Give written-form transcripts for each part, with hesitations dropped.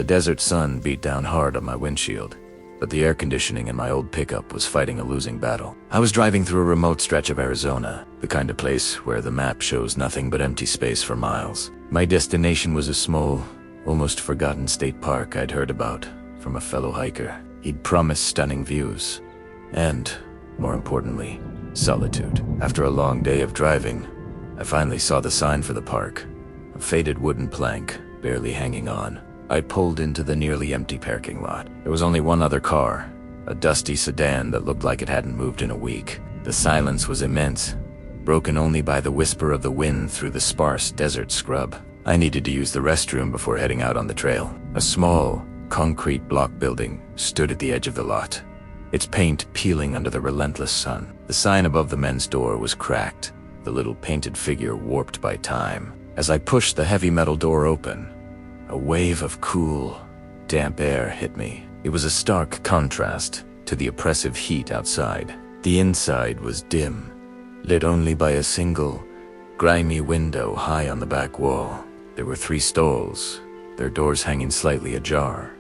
The desert sun beat down hard on my windshield, but the air conditioning in my old pickup was fighting a losing battle. I was driving through a remote stretch of Arizona, the kind of place where the map shows nothing but empty space for miles. My destination was a small, almost forgotten state park I'd heard about from a fellow hiker. He'd promised stunning views, and, more importantly, solitude. After a long day of driving, I finally saw the sign for the park, a faded wooden plank barely hanging on. I pulled into the nearly empty parking lot. There was only one other car, a dusty sedan that looked like it hadn't moved in a week. The silence was immense, broken only by the whisper of the wind through the sparse desert scrub. I needed to use the restroom before heading out on the trail. A small, concrete block building stood at the edge of the lot, its paint peeling under the relentless sun. The sign above the men's door was cracked, the little painted figure warped by time. As I pushed the heavy metal door open, a wave of cool, damp air hit me. It was a stark contrast to the oppressive heat outside. The inside was dim, lit only by a single, grimy window high on the back wall. There were 3 stalls, their doors hanging slightly ajar.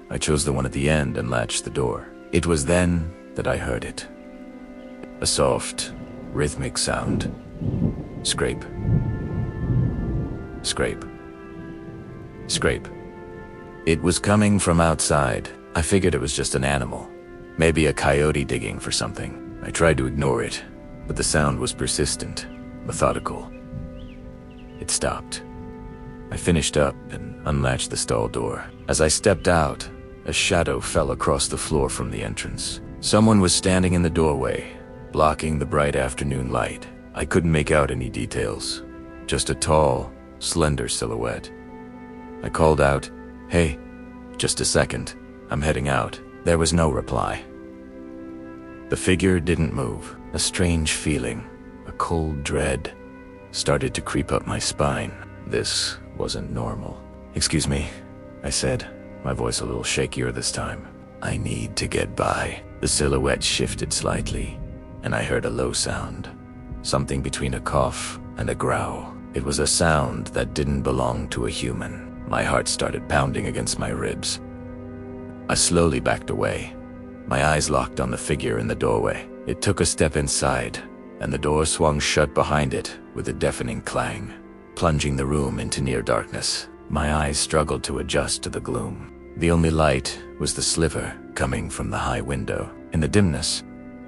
I chose the one at the end and latched the door. It was then that I heard it. A soft, rhythmic sound. Scrape. Scrape. Scrape. It was coming from outside. I figured it was just an animal, maybe a coyote digging for something. I tried to ignore it, but the sound was persistent, methodical. It stopped. I finished up and unlatched the stall door. As I stepped out, a shadow fell across the floor from the entrance. Someone was standing in the doorway, blocking the bright afternoon light. I couldn't make out any details, just a tall, slender silhouette. I called out, "Hey, just a second, I'm heading out." There was no reply. The figure didn't move. A strange feeling, a cold dread, started to creep up my spine. This wasn't normal. "Excuse me," I said, my voice a little shakier this time. "I need to get by." The silhouette shifted slightly, and I heard a low sound, something between a cough and a growl. It was a sound that didn't belong to a human. My heart started pounding against my ribs. I slowly backed away, my eyes locked on the figure in the doorway. It took a step inside, and the door swung shut behind it with a deafening clang, plunging the room into near darkness. My eyes struggled to adjust to the gloom. The only light was the sliver coming from the high window. In the dimness,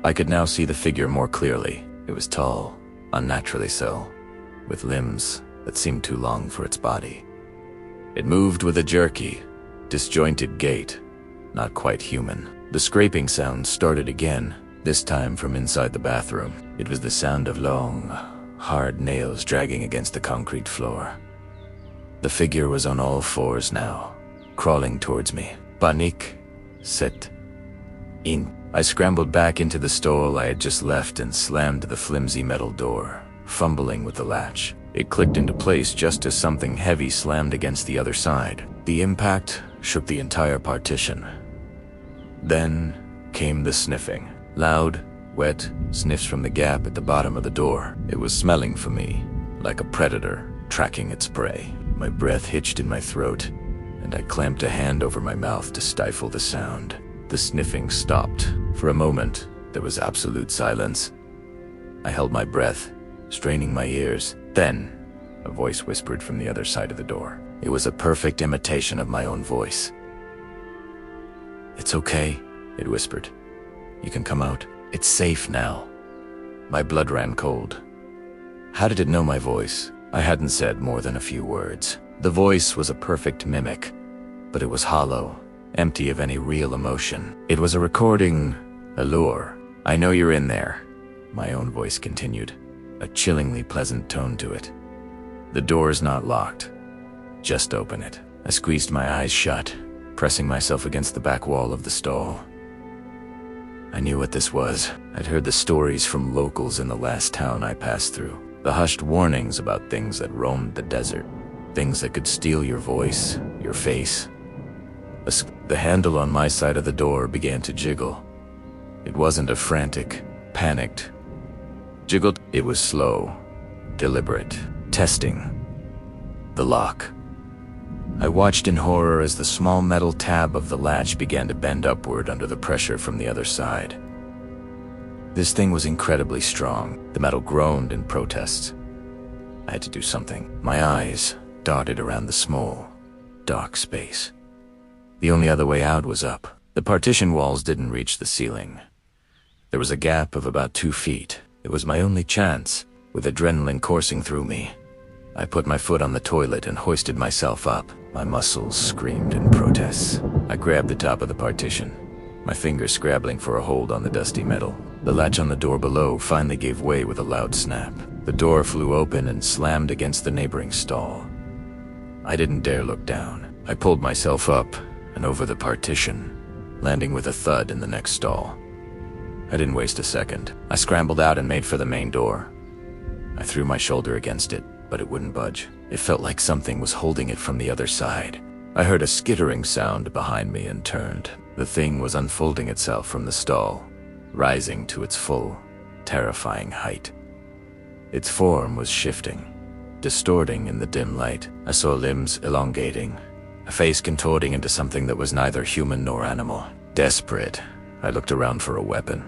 I could now see the figure more clearly. It was tall, unnaturally so, with limbs that seemed too long for its body. It moved with a jerky, disjointed gait, not quite human. The scraping sound started again, this time from inside the bathroom. It was the sound of long, hard nails dragging against the concrete floor. The figure was on all fours now, crawling towards me. "Panik, set, in." I scrambled back into the stall I had just left and slammed the flimsy metal door, fumbling with the latch. It clicked into place just as something heavy slammed against the other side. The impact shook the entire partition. Then came the sniffing. Loud, wet sniffs from the gap at the bottom of the door. It was smelling for me, like a predator tracking its prey. My breath hitched in my throat, and I clamped a hand over my mouth to stifle the sound. The sniffing stopped. For a moment, there was absolute silence. I held my breath, straining my ears. Then, a voice whispered from the other side of the door. It was a perfect imitation of my own voice. "It's okay," it whispered. "You can come out. It's safe now." My blood ran cold. How did it know my voice? I hadn't said more than a few words. The voice was a perfect mimic, but it was hollow, empty of any real emotion. It was a recording, a lure. "I know you're in there," my own voice continued, a chillingly pleasant tone to it. "The door's not locked. Just open it." I squeezed my eyes shut, pressing myself against the back wall of the stall. I knew what this was. I'd heard the stories from locals in the last town I passed through. The hushed warnings about things that roamed the desert. Things that could steal your voice, your face. The handle on my side of the door began to jiggle. It wasn't a frantic, panicked jiggled. It was slow, deliberate, testing the lock. I watched in horror as the small metal tab of the latch began to bend upward under the pressure from the other side. This thing was incredibly strong. The metal groaned in protest. I had to do something. My eyes darted around the small, dark space. The only other way out was up. The partition walls didn't reach the ceiling. There was a gap of about 2 feet. It was my only chance, with adrenaline coursing through me. I put my foot on the toilet and hoisted myself up. My muscles screamed in protest. I grabbed the top of the partition, my fingers scrabbling for a hold on the dusty metal. The latch on the door below finally gave way with a loud snap. The door flew open and slammed against the neighboring stall. I didn't dare look down. I pulled myself up and over the partition, landing with a thud in the next stall. I didn't waste a second. I scrambled out and made for the main door. I threw my shoulder against it, but it wouldn't budge. It felt like something was holding it from the other side. I heard a skittering sound behind me and turned. The thing was unfolding itself from the stall, rising to its full, terrifying height. Its form was shifting, distorting in the dim light. I saw limbs elongating, a face contorting into something that was neither human nor animal. Desperate, I looked around for a weapon.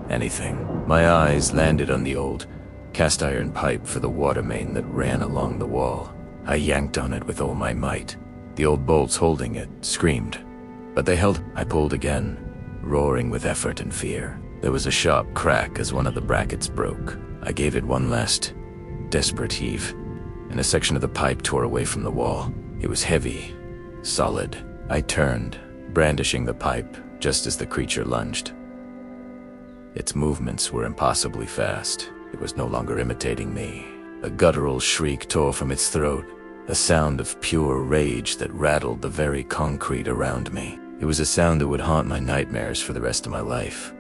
Anything. My eyes landed on the old, cast-iron pipe for the water main that ran along the wall. I yanked on it with all my might. The old bolts holding it screamed, but they held. I pulled again, roaring with effort and fear. There was a sharp crack as one of the brackets broke. I gave it one last, desperate heave, and a section of the pipe tore away from the wall. It was heavy, solid. I turned, brandishing the pipe just as the creature lunged. Its movements were impossibly fast. It was no longer imitating me. A guttural shriek tore from its throat, a sound of pure rage that rattled the very concrete around me. It was a sound that would haunt my nightmares for the rest of my life.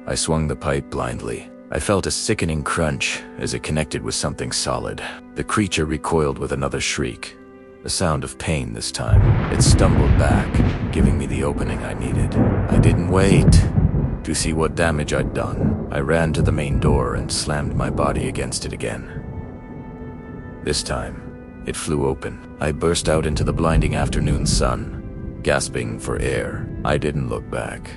I swung the pipe blindly. I felt a sickening crunch as it connected with something solid. The creature recoiled with another shriek, a sound of pain this time. It stumbled back, giving me the opening I needed. I didn't wait to see what damage I'd done. I ran to the main door and slammed my body against it again. This time, it flew open. I burst out into the blinding afternoon sun, gasping for air. I didn't look back.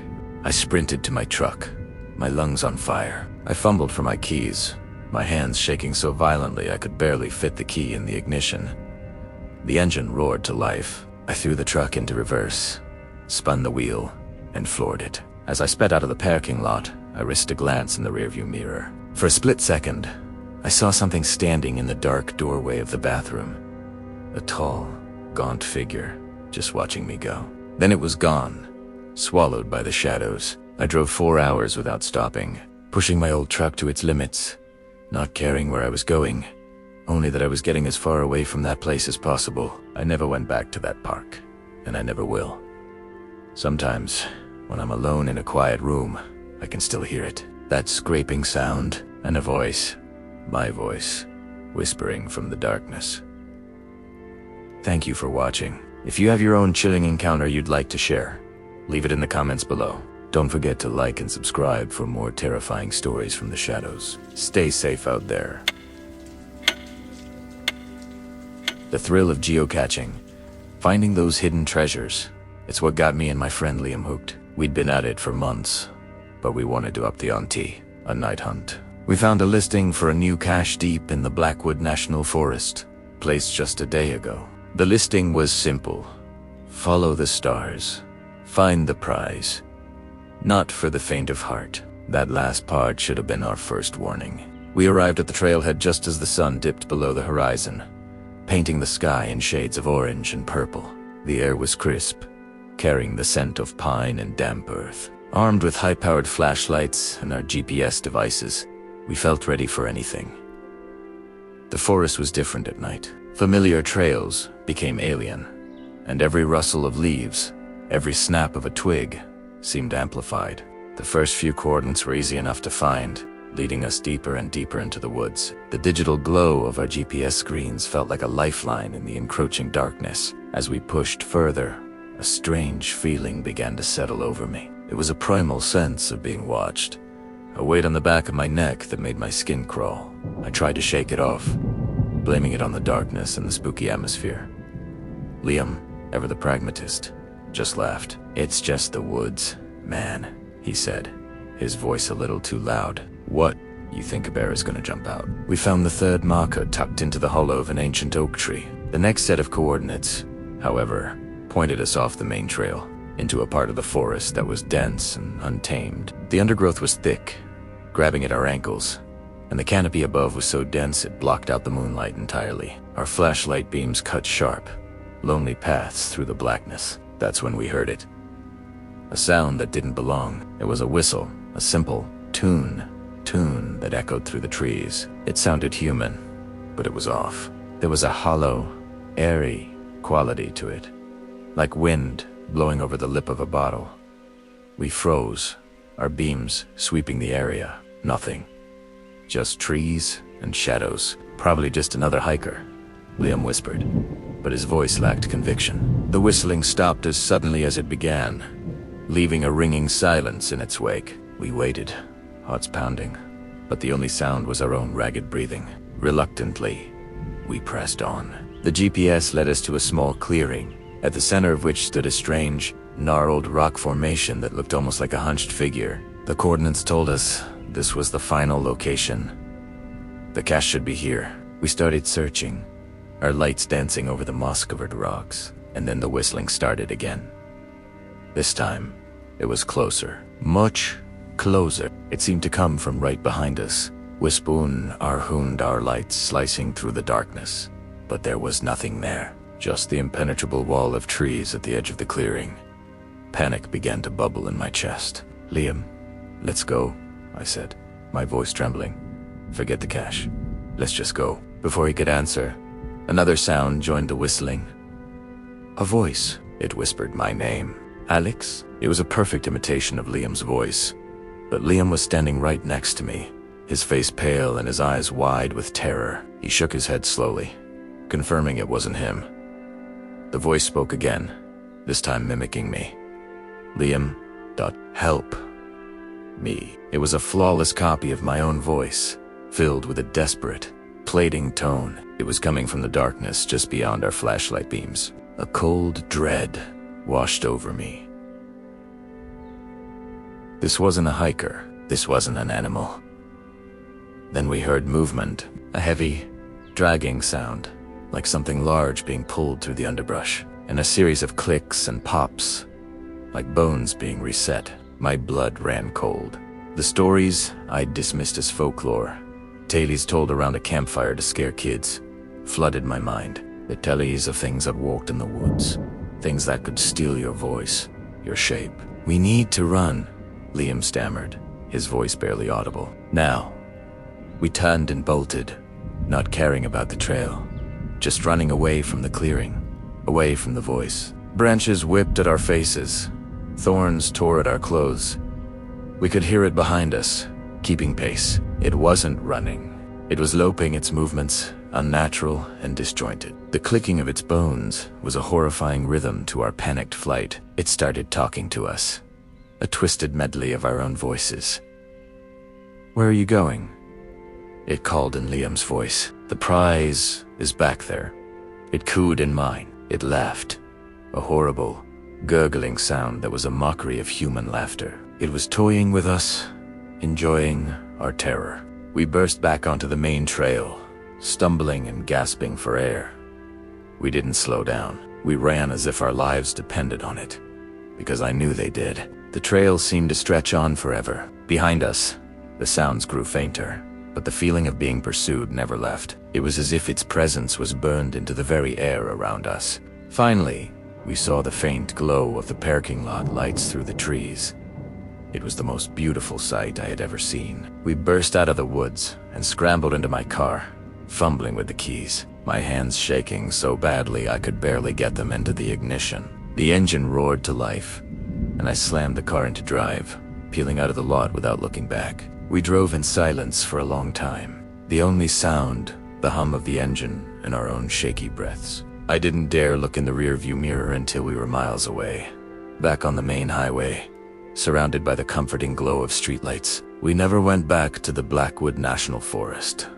I sprinted to my truck, my lungs on fire. I fumbled for my keys, my hands shaking so violently I could barely fit the key in the ignition. The engine roared to life. I threw the truck into reverse, spun the wheel, and floored it. As I sped out of the parking lot, I risked a glance in the rearview mirror. For a split second, I saw something standing in the dark doorway of the bathroom. A tall, gaunt figure, just watching me go. Then it was gone, swallowed by the shadows. I drove 4 hours without stopping, pushing my old truck to its limits, not caring where I was going, only that I was getting as far away from that place as possible. I never went back to that park, and I never will. Sometimes, when I'm alone in a quiet room, I can still hear it. That scraping sound, and a voice, my voice, whispering from the darkness. Thank you for watching. If you have your own chilling encounter you'd like to share, leave it in the comments below. Don't forget to like and subscribe for more terrifying stories from the shadows. Stay safe out there. The thrill of geocaching, finding those hidden treasures, it's what got me and my friend Liam hooked. We'd been at it for months, but we wanted to up the ante, a night hunt. We found a listing for a new cache deep in the Blackwood National Forest, placed just a day ago. The listing was simple. Follow the stars. Find the prize. Not for the faint of heart. That last part should have been our first warning. We arrived at the trailhead just as the sun dipped below the horizon, painting the sky in shades of orange and purple. The air was crisp, carrying the scent of pine and damp earth. Armed with high-powered flashlights and our GPS devices, we felt ready for anything. The forest was different at night. Familiar trails became alien, and every rustle of leaves, every snap of a twig, seemed amplified. The first few coordinates were easy enough to find, leading us deeper and deeper into the woods. The digital glow of our GPS screens felt like a lifeline in the encroaching darkness. As we pushed further, a strange feeling began to settle over me. It was a primal sense of being watched, a weight on the back of my neck that made my skin crawl. I tried to shake it off, blaming it on the darkness and the spooky atmosphere. Liam, ever the pragmatist, just laughed. "It's just the woods, man," he said, his voice a little too loud. "What? You think a bear is gonna jump out?" We found the third marker tucked into the hollow of an ancient oak tree. The next set of coordinates, however, pointed us off the main trail, into a part of the forest that was dense and untamed. The undergrowth was thick, grabbing at our ankles, and the canopy above was so dense it blocked out the moonlight entirely. Our flashlight beams cut sharp, lonely paths through the blackness. That's when we heard it. A sound that didn't belong. It was a whistle, a simple tune that echoed through the trees. It sounded human, but it was off. There was a hollow, airy quality to it, like wind blowing over the lip of a bottle. We froze, our beams sweeping the area. Nothing. Just trees and shadows. Probably just another hiker, Liam whispered, but his voice lacked conviction. The whistling stopped as suddenly as it began, leaving a ringing silence in its wake. We waited, hearts pounding, but the only sound was our own ragged breathing. Reluctantly, we pressed on. The GPS led us to a small clearing, at the center of which stood a strange, gnarled rock formation that looked almost like a hunched figure. The coordinates told us this was the final location. The cache should be here. We started searching, our lights dancing over the moss-covered rocks, and then the whistling started again. This time, it was closer, much closer. It seemed to come from right behind us. Wispun arhund our lights slicing through the darkness, but there was nothing there, just the impenetrable wall of trees at the edge of the clearing. Panic began to bubble in my chest. "Liam, let's go," I said, my voice trembling. "Forget the cache. Let's just go." Before he could answer, another sound joined the whistling. A voice. It whispered my name. "Alex?" It was a perfect imitation of Liam's voice, but Liam was standing right next to me, his face pale and his eyes wide with terror. He shook his head slowly, confirming it wasn't him. The voice spoke again, this time mimicking me. "Liam, help me." It was a flawless copy of my own voice, filled with a desperate, pleading tone. It was coming from the darkness just beyond our flashlight beams. A cold dread washed over me. This wasn't a hiker. This wasn't an animal. Then we heard movement, a heavy, dragging sound, like something large being pulled through the underbrush, and a series of clicks and pops, like bones being reset. My blood ran cold. The stories I'd dismissed as folklore, tales told around a campfire to scare kids, flooded my mind. The tales of things that walked in the woods, things that could steal your voice, your shape. "We need to run," Liam stammered, his voice barely audible. "Now." We turned and bolted, not caring about the trail, just running away from the clearing, away from the voice. Branches whipped at our faces, thorns tore at our clothes. We could hear it behind us, keeping pace. It wasn't running. It was loping its movements, unnatural and disjointed. The clicking of its bones was a horrifying rhythm to our panicked flight. It started talking to us, a twisted medley of our own voices. "Where are you going?" It called in Liam's voice. "The prize is back there." It cooed in mine. It laughed, a horrible, gurgling sound that was a mockery of human laughter. It was toying with us, enjoying our terror. We burst back onto the main trail, stumbling and gasping for air. We didn't slow down. We ran as if our lives depended on it, because I knew they did. The trail seemed to stretch on forever. Behind us, the sounds grew fainter, but the feeling of being pursued never left. It was as if its presence was burned into the very air around us. Finally, we saw the faint glow of the parking lot lights through the trees. It was the most beautiful sight I had ever seen. We burst out of the woods and scrambled into my car, fumbling with the keys, my hands shaking so badly I could barely get them into the ignition. The engine roared to life, and I slammed the car into drive, peeling out of the lot without looking back. We drove in silence for a long time, the only sound, the hum of the engine and our own shaky breaths. I didn't dare look in the rearview mirror until we were miles away, back on the main highway, surrounded by the comforting glow of streetlights. We never went back to the Blackwood National Forest.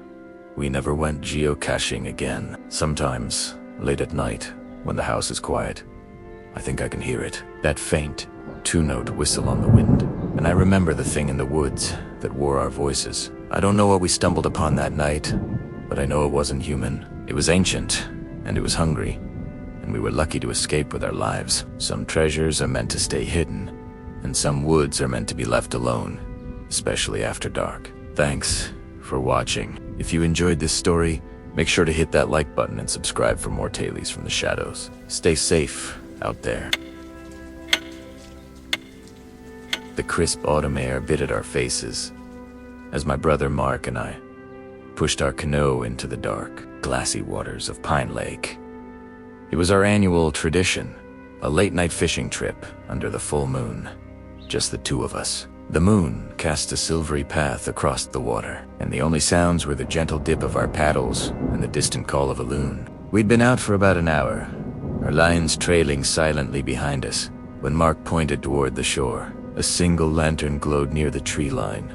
We never went geocaching again. Sometimes, late at night, when the house is quiet. I think I can hear it. That faint, two-note whistle on the wind. And I remember the thing in the woods that wore our voices. I don't know what we stumbled upon that night, but I know it wasn't human. It was ancient, and it was hungry, and we were lucky to escape with our lives. Some treasures are meant to stay hidden, and some woods are meant to be left alone, especially after dark. Thanks for watching. If you enjoyed this story, make sure to hit that like button and subscribe for more Tales from the Shadows. Stay safe out there. The crisp autumn air bit at our faces as my brother Mark and I pushed our canoe into the dark, glassy waters of Pine Lake. It was our annual tradition, a late-night fishing trip under the full moon, just the two of us. The moon cast a silvery path across the water, and the only sounds were the gentle dip of our paddles and the distant call of a loon. We'd been out for about an hour, our lines trailing silently behind us, when Mark pointed toward the shore. A single lantern glowed near the tree line,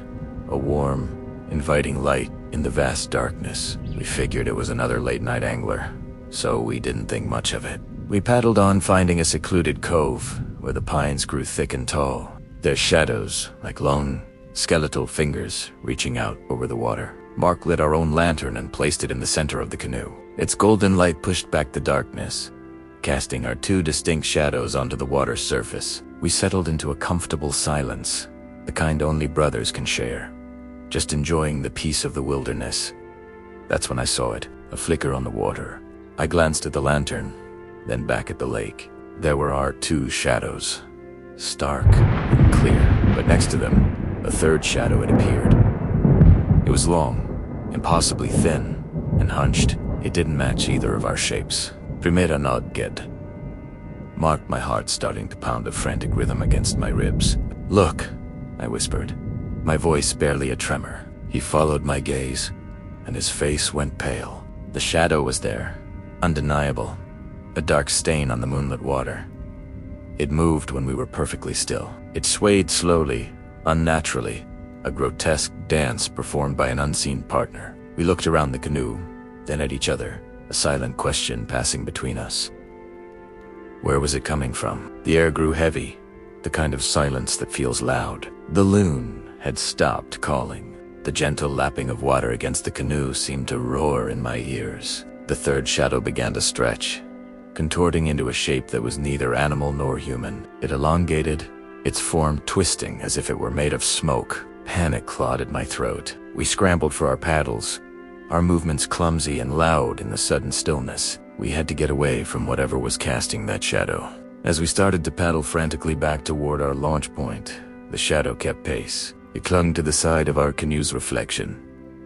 a warm, inviting light in the vast darkness. We figured it was another late-night angler, so we didn't think much of it. We paddled on, finding a secluded cove where the pines grew thick and tall, their shadows like long, skeletal fingers reaching out over the water. Mark lit our own lantern and placed it in the center of the canoe. Its golden light pushed back the darkness, casting our two distinct shadows onto the water's surface. We settled into a comfortable silence, the kind only brothers can share, just enjoying the peace of the wilderness. That's when I saw it, a flicker on the water. I glanced at the lantern, then back at the lake. There were our two shadows, stark and clear, but next to them, a third shadow had appeared. It was long, impossibly thin, and hunched. It didn't match either of our shapes. Primera not good. Marked, my heart starting to pound a frantic rhythm against my ribs. "Look," I whispered, my voice barely a tremor. He followed my gaze, and his face went pale. The shadow was there, undeniable, a dark stain on the moonlit water. It moved when we were perfectly still. It swayed slowly, unnaturally, a grotesque dance performed by an unseen partner. We looked around the canoe, then at each other, a silent question passing between us. Where was it coming from? The air grew heavy, the kind of silence that feels loud. The loon had stopped calling. The gentle lapping of water against the canoe seemed to roar in my ears. The third shadow began to stretch, contorting into a shape that was neither animal nor human. It elongated, its form twisting as if it were made of smoke. Panic clawed at my throat. We scrambled for our paddles, our movements clumsy and loud in the sudden stillness. We had to get away from whatever was casting that shadow. As we started to paddle frantically back toward our launch point, the shadow kept pace. It clung to the side of our canoe's reflection,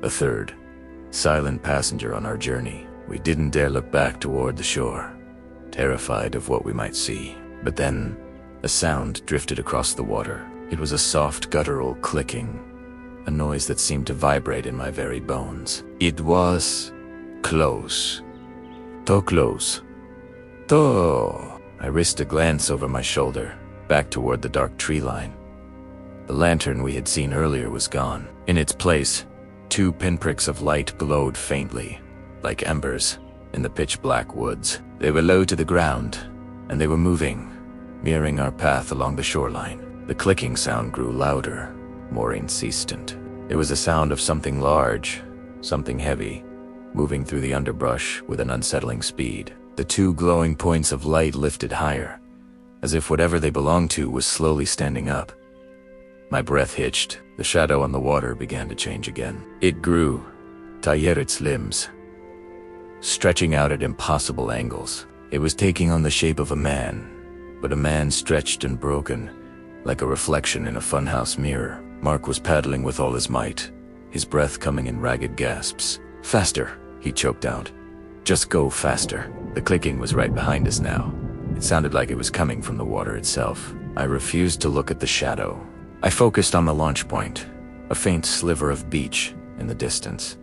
a third, silent passenger on our journey. We didn't dare look back toward the shore, terrified of what we might see. But then, a sound drifted across the water. It was a soft, guttural clicking, a noise that seemed to vibrate in my very bones. It was close. Too close. Too. I risked a glance over my shoulder, back toward the dark tree line. The lantern we had seen earlier was gone. In its place, two pinpricks of light glowed faintly, like embers, in the pitch-black woods. They were low to the ground, and they were moving, mirroring our path along the shoreline. The clicking sound grew louder, more insistent. It was a sound of something large, something heavy, moving through the underbrush with an unsettling speed. The two glowing points of light lifted higher, as if whatever they belonged to was slowly standing up. My breath hitched. The shadow on the water began to change again. It grew, tired its limbs, stretching out at impossible angles. It was taking on the shape of a man, but a man stretched and broken, like a reflection in a funhouse mirror. Mark was paddling with all his might, his breath coming in ragged gasps. "Faster," he choked out. "Just go faster." The clicking was right behind us now. It sounded like it was coming from the water itself. I refused to look at the shadow. I focused on the launch point, a faint sliver of beach in the distance.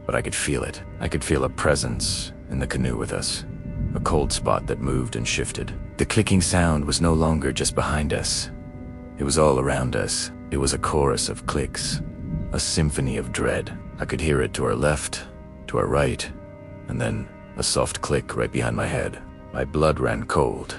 But I could feel it. I could feel a presence in the canoe with us, a cold spot that moved and shifted. The clicking sound was no longer just behind us. It was all around us. It was a chorus of clicks, a symphony of dread. I could hear it to our left, to our right, and then a soft click right behind my head. My blood ran cold.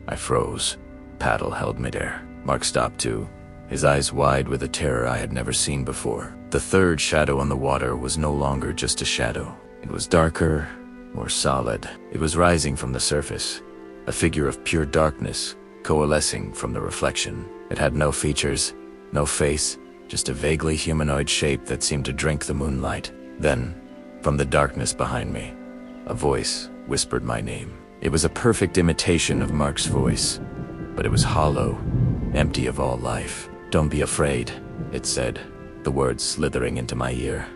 I froze. Paddle held midair. Mark stopped too, his eyes wide with a terror I had never seen before. The third shadow on the water was no longer just a shadow. It was darker, more solid. It was rising from the surface, a figure of pure darkness, coalescing from the reflection. It had no features, no face, just a vaguely humanoid shape that seemed to drink the moonlight. Then, from the darkness behind me, a voice whispered my name. It was a perfect imitation of Mark's voice, but it was hollow, empty of all life. "Don't be afraid," it said, the words slithering into my ear.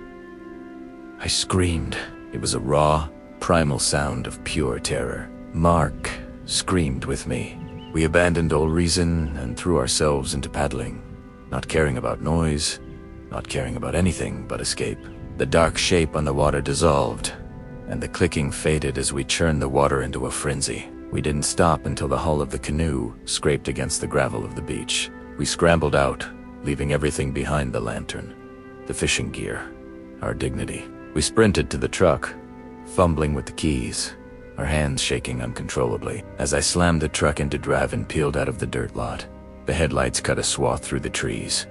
I screamed. It was a raw, primal sound of pure terror. Mark screamed with me. We abandoned all reason and threw ourselves into paddling, not caring about noise, not caring about anything but escape. The dark shape on the water dissolved, and the clicking faded as we churned the water into a frenzy. We didn't stop until the hull of the canoe scraped against the gravel of the beach. We scrambled out, leaving everything behind: the lantern, the fishing gear, our dignity. We sprinted to the truck, fumbling with the keys, our hands shaking uncontrollably. As I slammed the truck into drive and peeled out of the dirt lot, the headlights cut a swath through the trees.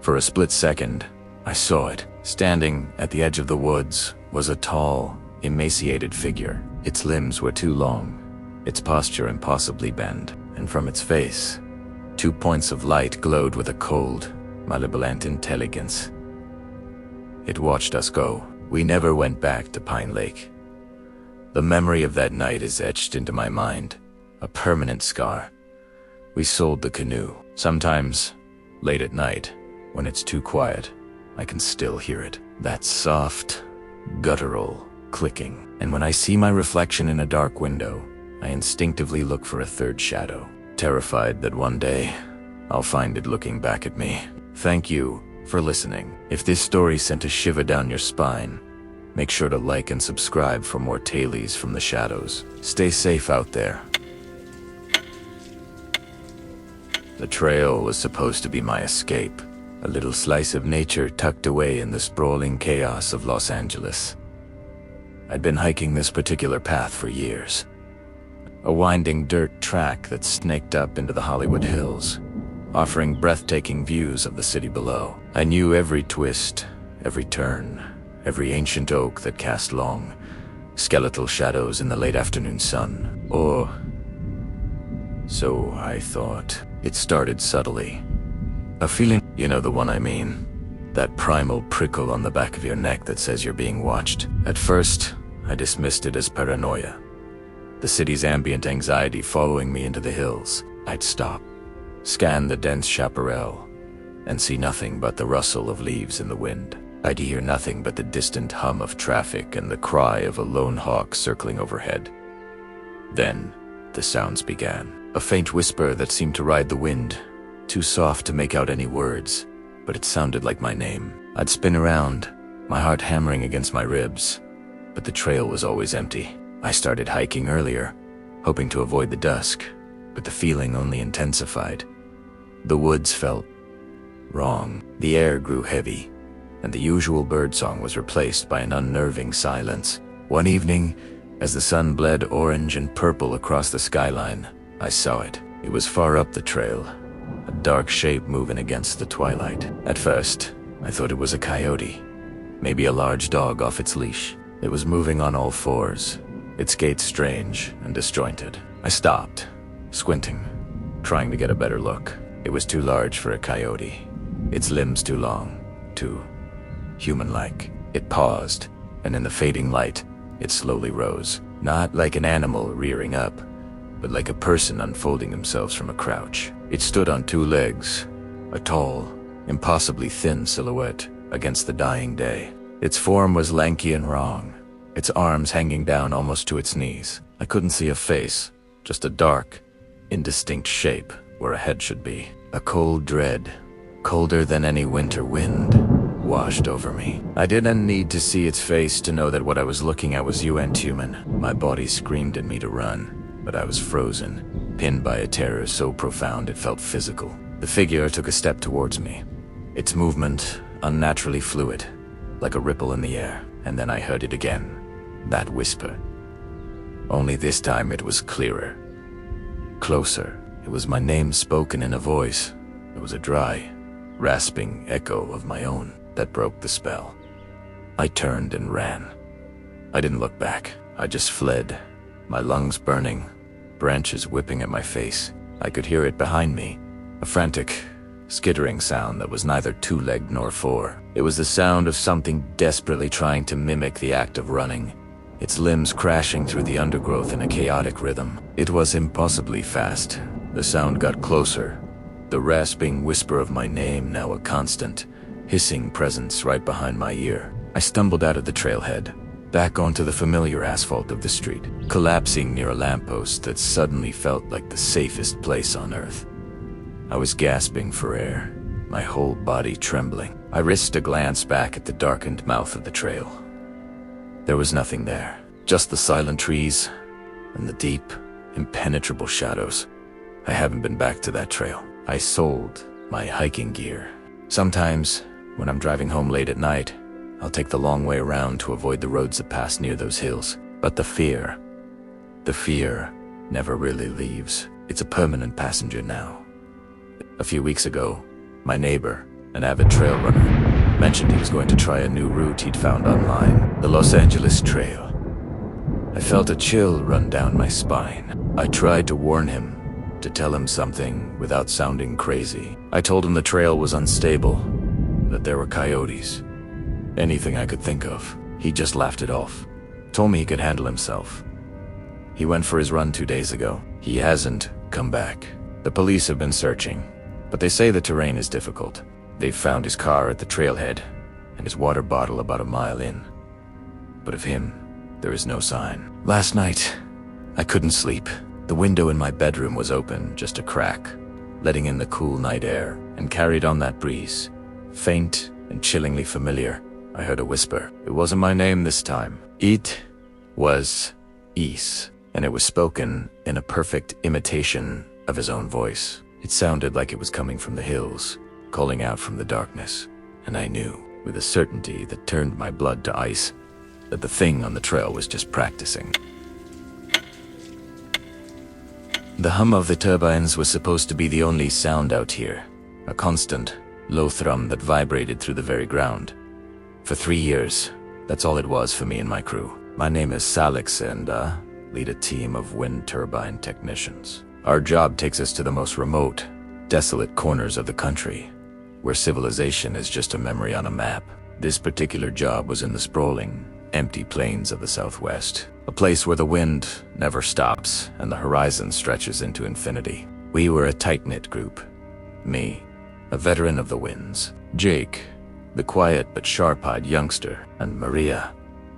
For a split second, I saw it. Standing at the edge of the woods was a tall, emaciated figure. Its limbs were too long, its posture impossibly bent, and from its face, 2 points of light glowed with a cold, malevolent intelligence. It watched us go. We never went back to Pine Lake. The memory of that night is etched into my mind, a permanent scar. We sold the canoe. Sometimes, late at night, when it's too quiet, I can still hear it. That soft, guttural clicking. And when I see my reflection in a dark window, I instinctively look for a third shadow, terrified that one day I'll find it looking back at me. Thank you for listening. If this story sent a shiver down your spine, make sure to like and subscribe for more tales from the shadows. Stay safe out there. The trail was supposed to be my escape, a little slice of nature tucked away in the sprawling chaos of Los Angeles. I'd been hiking this particular path for years, a winding dirt track that snaked up into the Hollywood Hills, offering breathtaking views of the city below. I knew every twist, every turn, every ancient oak that cast long, skeletal shadows in the late afternoon sun. Or so I thought. It started subtly. A feeling, you know the one I mean. That primal prickle on the back of your neck that says you're being watched. At first, I dismissed it as paranoia. The city's ambient anxiety following me into the hills. I'd stop, scan the dense chaparral, and see nothing but the rustle of leaves in the wind. I'd hear nothing but the distant hum of traffic and the cry of a lone hawk circling overhead. Then, the sounds began. A faint whisper that seemed to ride the wind, too soft to make out any words, but it sounded like my name. I'd spin around, my heart hammering against my ribs, but the trail was always empty. I started hiking earlier, hoping to avoid the dusk, but the feeling only intensified. The woods felt wrong. The air grew heavy, and the usual birdsong was replaced by an unnerving silence. One evening, as the sun bled orange and purple across the skyline, I saw it. It was far up the trail, a dark shape moving against the twilight. At first, I thought it was a coyote, maybe a large dog off its leash. It was moving on all fours, its gait strange and disjointed. I stopped, squinting, trying to get a better look. It was too large for a coyote, its limbs too long, too human-like. It paused, and in the fading light, it slowly rose. Not like an animal rearing up, but like a person unfolding themselves from a crouch. It stood on 2 legs, a tall, impossibly thin silhouette against the dying day. Its form was lanky and wrong, its arms hanging down almost to its knees. I couldn't see a face, just a dark, indistinct shape where a head should be. A cold dread, colder than any winter wind, washed over me. I didn't need to see its face to know that what I was looking at was human. My body screamed at me to run, but I was frozen, pinned by a terror so profound it felt physical. The figure took a step towards me, its movement unnaturally fluid, like a ripple in the air, and then I heard it again, that whisper. Only this time it was clearer. Closer. It was my name spoken in a voice. It was a dry, rasping echo of my own that broke the spell. I turned and ran. I didn't look back. I just fled, my lungs burning, branches whipping at my face. I could hear it behind me, a frantic, skittering sound that was neither two-legged nor four. It was the sound of something desperately trying to mimic the act of running, its limbs crashing through the undergrowth in a chaotic rhythm. It was impossibly fast. The sound got closer, the rasping whisper of my name now a constant, hissing presence right behind my ear. I stumbled out of the trailhead, back onto the familiar asphalt of the street, collapsing near a lamppost that suddenly felt like the safest place on earth. I was gasping for air, my whole body trembling. I risked a glance back at the darkened mouth of the trail. There was nothing there, just the silent trees and the deep, impenetrable shadows. I haven't been back to that trail. I sold my hiking gear. Sometimes, when I'm driving home late at night, I'll take the long way around to avoid the roads that pass near those hills. But the fear never really leaves. It's a permanent passenger now. A few weeks ago, my neighbor, an avid trail runner, mentioned he was going to try a new route he'd found online, the Los Angeles Trail. I felt a chill run down my spine. I tried to warn him, to tell him something without sounding crazy. I told him the trail was unstable, that there were coyotes. Anything I could think of. He just laughed it off. Told me he could handle himself. He went for his run 2 days ago. He hasn't come back. The police have been searching, but they say the terrain is difficult. They've found his car at the trailhead, and his water bottle about a mile in. But of him, there is no sign. Last night, I couldn't sleep. The window in my bedroom was open, just a crack, letting in the cool night air, and carried on that breeze. Faint and chillingly familiar, I heard a whisper. It wasn't my name this time. It was Unease, and it was spoken in a perfect imitation of his own voice. It sounded like it was coming from the hills, calling out from the darkness, and I knew, with a certainty that turned my blood to ice, that the thing on the trail was just practicing. The hum of the turbines was supposed to be the only sound out here, a constant, low thrum that vibrated through the very ground. For 3 years, that's all it was for me and my crew. My name is Alex and lead a team of wind turbine technicians. Our job takes us to the most remote, desolate corners of the country, where civilization is just a memory on a map. This particular job was in the sprawling, empty plains of the Southwest, a place where the wind never stops and the horizon stretches into infinity. We were a tight-knit group. Me, a veteran of the winds. Jake, the quiet but sharp-eyed youngster. And Maria,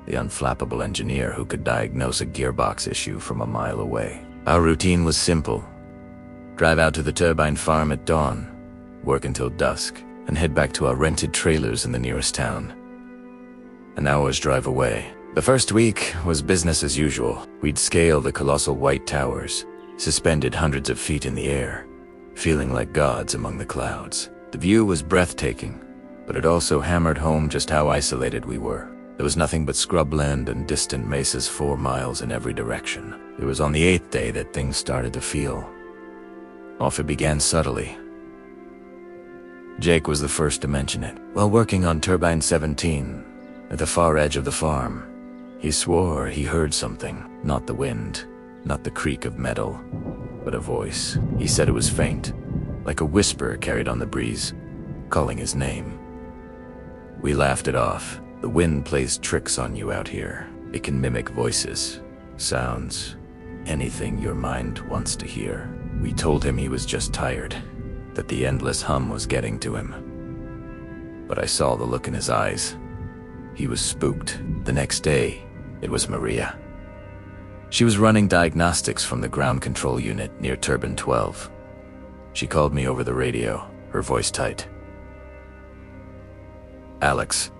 the unflappable engineer who could diagnose a gearbox issue from a mile away. Our routine was simple. Drive out to the turbine farm at dawn, work until dusk, and head back to our rented trailers in the nearest town. An hour's drive away. The first week was business as usual. We'd scale the colossal white towers, suspended hundreds of feet in the air, feeling like gods among the clouds. The view was breathtaking, but it also hammered home just how isolated we were. There was nothing but scrubland and distant mesas 4 miles in every direction. It was on the 8th day that things started to feel off. It began subtly. Jake was the first to mention it. While working on Turbine 17, at the far edge of the farm, he swore he heard something. Not the wind, not the creak of metal, but a voice. He said it was faint, like a whisper carried on the breeze, calling his name. We laughed it off. The wind plays tricks on you out here. It can mimic voices, sounds, anything your mind wants to hear. We told him he was just tired, that the endless hum was getting to him. But I saw the look in his eyes. He was spooked. The next day, it was Maria. She was running diagnostics from the ground control unit near Turbine 12. She called me over the radio, her voice tight. "Alex,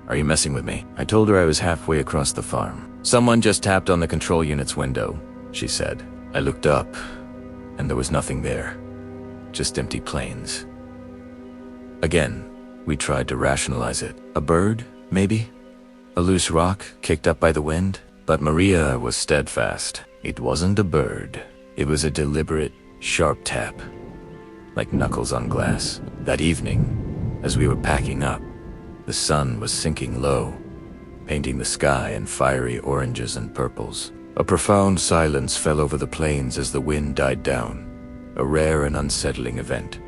are you messing with me?" I told her I was halfway across the farm. "Someone just tapped on the control unit's window," she said. I looked up, and there was nothing there, just empty plains. Again, we tried to rationalize it. A bird, maybe? A loose rock kicked up by the wind? But Maria was steadfast. It wasn't a bird. It was a deliberate, sharp tap, like knuckles on glass. That evening, as we were packing up, the sun was sinking low, painting the sky in fiery oranges and purples. A profound silence fell over the plains as the wind died down, a rare and unsettling event.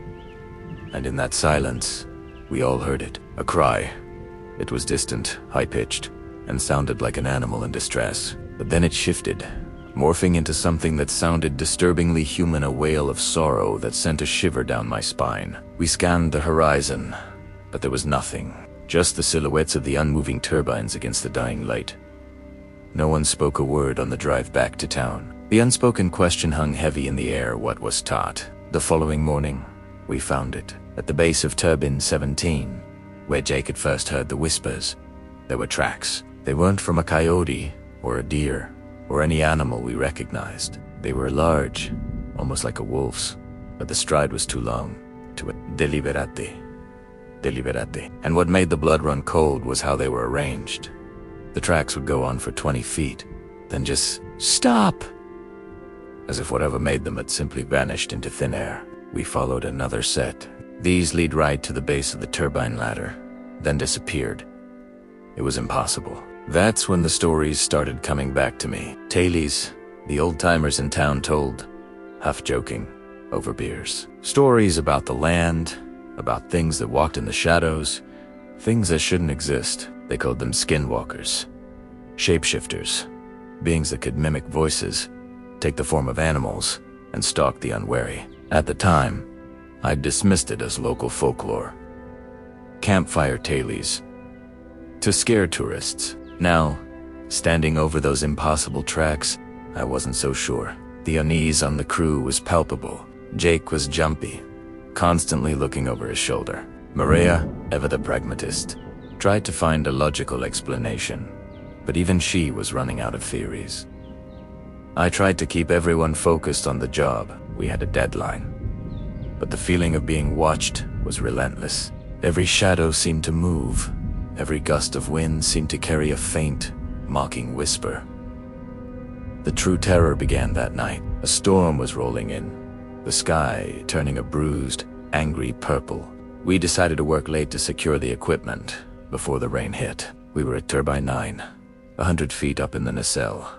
And in that silence, we all heard it, a cry. It was distant, high-pitched, and sounded like an animal in distress. But then it shifted, morphing into something that sounded disturbingly human, a wail of sorrow that sent a shiver down my spine. We scanned the horizon, but there was nothing, just the silhouettes of the unmoving turbines against the dying light. No one spoke a word on the drive back to town. The unspoken question hung heavy in the air: what was taught? The following morning, we found it, at the base of Turbine 17, where Jake had first heard the whispers. There were tracks. They weren't from a coyote, or a deer, or any animal we recognized. They were large, almost like a wolf's, but the stride was too long. To a deliberate. And what made the blood run cold was how they were arranged. The tracks would go on for 20 feet, then just stop, as if whatever made them had simply vanished into thin air. We followed another set. These lead right to the base of the turbine ladder, then disappeared. It was impossible. That's when the stories started coming back to me. Tales the old-timers in town told, half joking, over beers. Stories about the land, about things that walked in the shadows, things that shouldn't exist. They called them skinwalkers, shapeshifters, beings that could mimic voices, take the form of animals, and stalk the unwary. At the time, I'd dismissed it as local folklore, campfire tales, to scare tourists. Now, standing over those impossible tracks, I wasn't so sure. The unease on the crew was palpable. Jake was jumpy, constantly looking over his shoulder. Maria, ever the pragmatist, tried to find a logical explanation, but even she was running out of theories. I tried to keep everyone focused on the job. We had a deadline. But the feeling of being watched was relentless. Every shadow seemed to move. Every gust of wind seemed to carry a faint, mocking whisper. The true terror began that night. A storm was rolling in, the sky turning a bruised, angry purple. We decided to work late to secure the equipment before the rain hit. We were at Turbine 9, 100 feet up in the nacelle,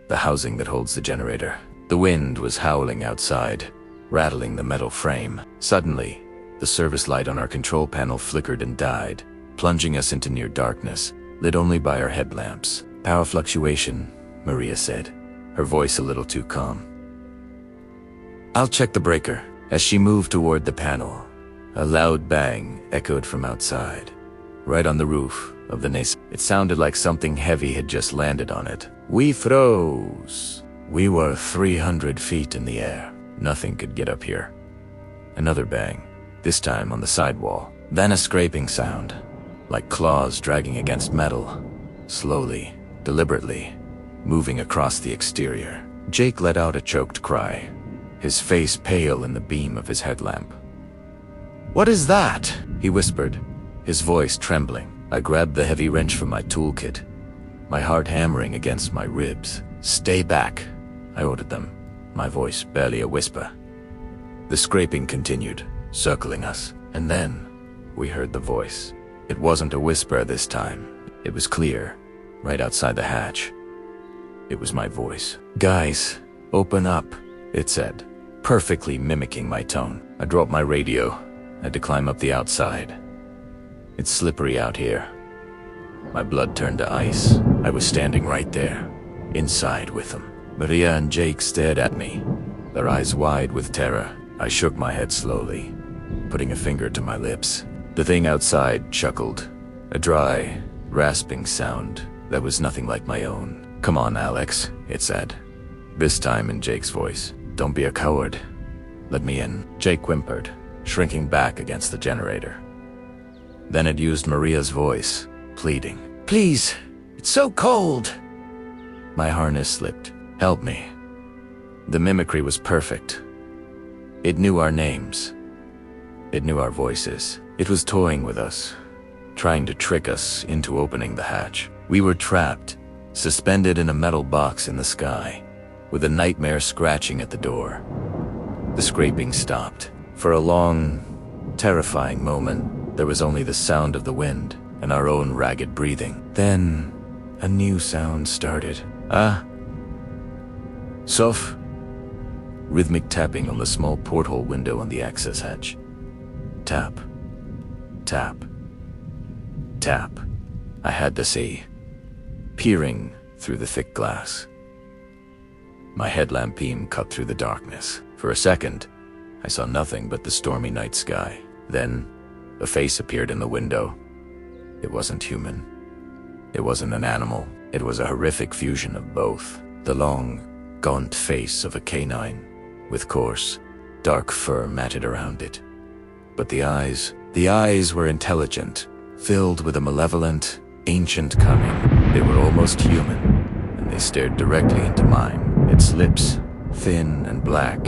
the housing that holds the generator. The wind was howling outside, rattling the metal frame. Suddenly, the service light on our control panel flickered and died, plunging us into near darkness, lit only by our headlamps. Power fluctuation, Maria said, her voice a little too calm. I'll check the breaker. As she moved toward the panel, a loud bang echoed from outside, right on the roof of the nacelle. It sounded like something heavy had just landed on it. We froze. We were 300 feet in the air. Nothing could get up here. Another bang, this time on the sidewall. Then a scraping sound, like claws dragging against metal, slowly, deliberately, moving across the exterior. Jake let out a choked cry, his face pale in the beam of his headlamp. "What is that?" he whispered, his voice trembling. I grabbed the heavy wrench from my toolkit, my heart hammering against my ribs. "Stay back," I ordered them, my voice barely a whisper. The scraping continued, circling us, and then we heard the voice. It wasn't a whisper this time. It was clear, right outside the hatch. It was my voice. "Guys, open up," it said, perfectly mimicking my tone. I dropped my radio. I had to climb up the outside. It's slippery out here. My blood turned to ice. I was standing right there, inside with them. Maria and Jake stared at me, their eyes wide with terror. I shook my head slowly, putting a finger to my lips. The thing outside chuckled, a dry, rasping sound that was nothing like my own. "Come on, Alex," it said, this time in Jake's voice. "Don't be a coward. Let me in." Jake whimpered, shrinking back against the generator. Then it used Maria's voice, pleading. "Please, it's so cold." My harness slipped. "Help me." The mimicry was perfect. It knew our names. It knew our voices. It was toying with us, trying to trick us into opening the hatch. We were trapped, suspended in a metal box in the sky, with a nightmare scratching at the door. The scraping stopped. For a long, terrifying moment, there was only the sound of the wind and our own ragged breathing. Then, a new sound started. Sof. Rhythmic tapping on the small porthole window on the access hatch. Tap. Tap. Tap. I had to see, peering through the thick glass. My headlamp beam cut through the darkness. For a second, I saw nothing but the stormy night sky. Then, a face appeared in the window. It wasn't human. It wasn't an animal. It was a horrific fusion of both. The long, gaunt face of a canine, with coarse, dark fur matted around it. But the eyes were intelligent, filled with a malevolent, ancient cunning. They were almost human, and they stared directly into mine. Its lips, thin and black,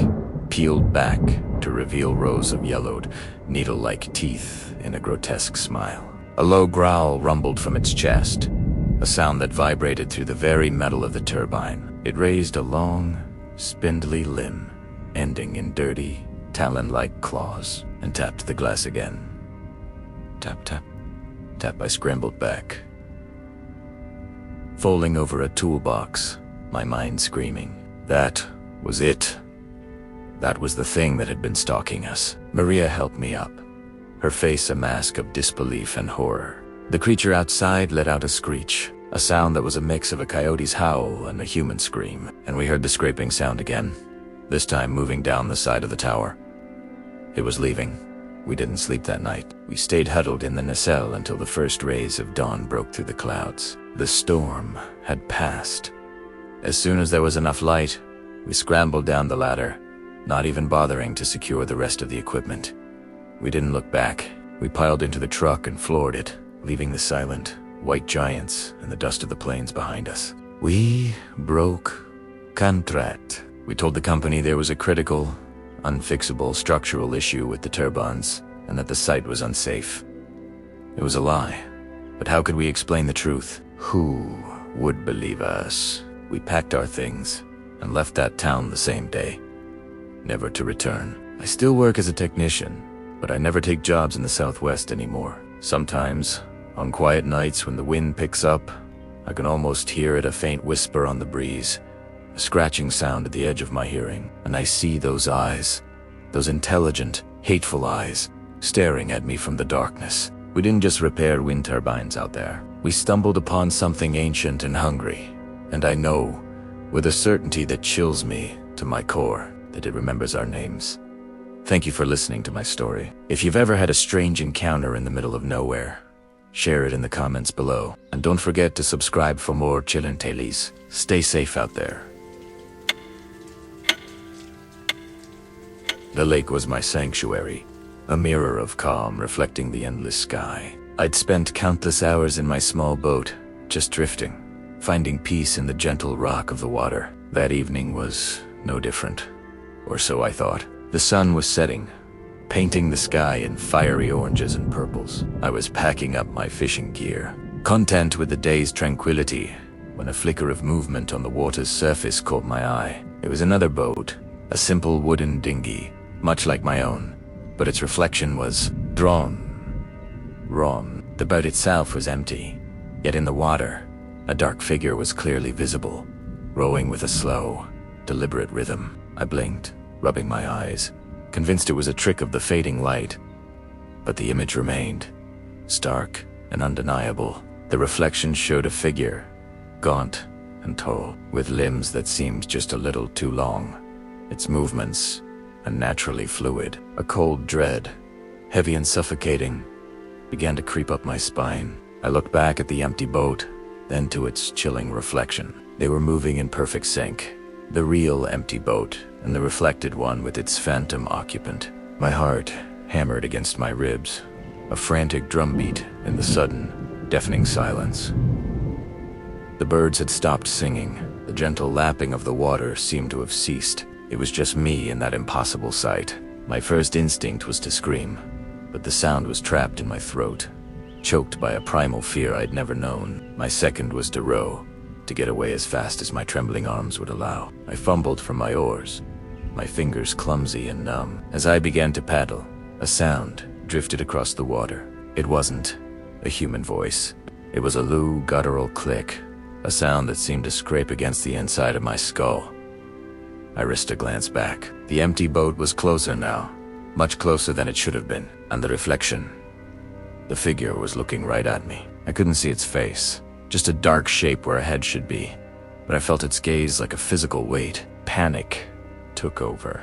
peeled back to reveal rows of yellowed, needle-like teeth in a grotesque smile. A low growl rumbled from its chest, a sound that vibrated through the very metal of the turbine. It raised a long, spindly limb, ending in dirty, talon-like claws, and tapped the glass again. Tap, tap, tap. I scrambled back, falling over a toolbox, my mind screaming. That was it. That was the thing that had been stalking us. Maria helped me up, her face a mask of disbelief and horror. The creature outside let out a screech, a sound that was a mix of a coyote's howl and a human scream, and we heard the scraping sound again, this time moving down the side of the tower. It was leaving. We didn't sleep that night. We stayed huddled in the nacelle until the first rays of dawn broke through the clouds. The storm had passed. As soon as there was enough light, we scrambled down the ladder, not even bothering to secure the rest of the equipment. We didn't look back. We piled into the truck and floored it, leaving the silent, white giants and the dust of the plains behind us. We broke contract. We told the company there was a critical, unfixable structural issue with the turbines and that the site was unsafe. It was a lie, but how could we explain the truth? Who would believe us? We packed our things and left that town the same day, never to return. I still work as a technician, but I never take jobs in the Southwest anymore. Sometimes, on quiet nights when the wind picks up, I can almost hear it, a faint whisper on the breeze, a scratching sound at the edge of my hearing, and I see those eyes, those intelligent, hateful eyes, staring at me from the darkness. We didn't just repair wind turbines out there. We stumbled upon something ancient and hungry, and I know, with a certainty that chills me to my core, that it remembers our names. Thank you for listening to my story. If you've ever had a strange encounter in the middle of nowhere, share it in the comments below. And don't forget to subscribe for more chillin' tales. Stay safe out there. The lake was my sanctuary, a mirror of calm reflecting the endless sky. I'd spent countless hours in my small boat, just drifting, finding peace in the gentle rock of the water. That evening was no different, or so I thought. The sun was setting, painting the sky in fiery oranges and purples. I was packing up my fishing gear, content with the day's tranquility, when a flicker of movement on the water's surface caught my eye. It was another boat, a simple wooden dinghy, much like my own, but its reflection was wrong. The boat itself was empty, yet in the water, a dark figure was clearly visible, rowing with a slow, deliberate rhythm. I blinked, rubbing my eyes, convinced it was a trick of the fading light. But the image remained, stark and undeniable. The reflection showed a figure, gaunt and tall, with limbs that seemed just a little too long, its movements unnaturally fluid. A cold dread, heavy and suffocating, began to creep up my spine. I looked back at the empty boat, then to its chilling reflection. They were moving in perfect sync, the real empty boat and the reflected one with its phantom occupant. My heart hammered against my ribs, a frantic drumbeat in the sudden, deafening silence. The birds had stopped singing. The gentle lapping of the water seemed to have ceased. It was just me in that impossible sight. My first instinct was to scream, but the sound was trapped in my throat, choked by a primal fear I'd never known. My second was to row, to get away as fast as my trembling arms would allow. I fumbled for my oars, my fingers clumsy and numb. As I began to paddle, a sound drifted across the water. It wasn't a human voice. It was a low, guttural click, a sound that seemed to scrape against the inside of my skull. I risked a glance back. The empty boat was closer now, much closer than it should have been, and the reflection, the figure was looking right at me. I couldn't see its face, just a dark shape where a head should be, but I felt its gaze like a physical weight. Panic took over.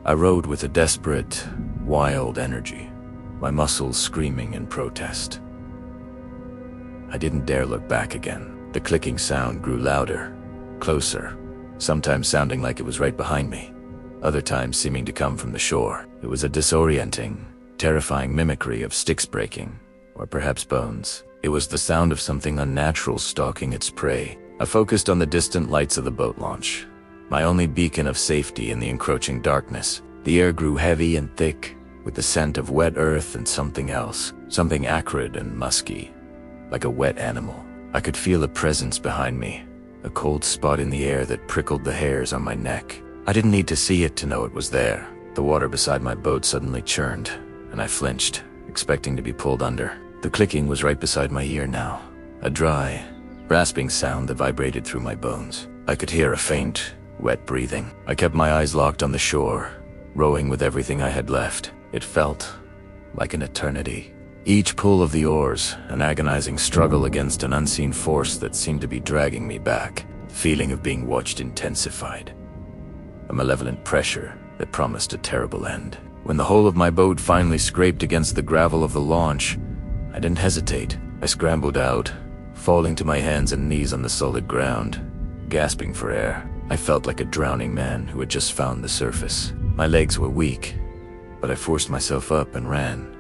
I rowed with a desperate, wild energy, my muscles screaming in protest. I didn't dare look back again. The clicking sound grew louder, closer, sometimes sounding like it was right behind me, other times seeming to come from the shore. It was a disorienting, terrifying mimicry of sticks breaking, or perhaps bones. It was the sound of something unnatural stalking its prey. I focused on the distant lights of the boat launch, my only beacon of safety in the encroaching darkness. The air grew heavy and thick, with the scent of wet earth and something else, something acrid and musky, like a wet animal. I could feel a presence behind me, a cold spot in the air that prickled the hairs on my neck. I didn't need to see it to know it was there. The water beside my boat suddenly churned, and I flinched, expecting to be pulled under. The clicking was right beside my ear now, a dry, rasping sound that vibrated through my bones. I could hear a faint, wet breathing. I kept my eyes locked on the shore, rowing with everything I had left. It felt like an eternity. Each pull of the oars, an agonizing struggle against an unseen force that seemed to be dragging me back. The feeling of being watched intensified, a malevolent pressure that promised a terrible end. When the hull of my boat finally scraped against the gravel of the launch, I didn't hesitate. I scrambled out, falling to my hands and knees on the solid ground, gasping for air. I felt like a drowning man who had just found the surface. My legs were weak, but I forced myself up and ran,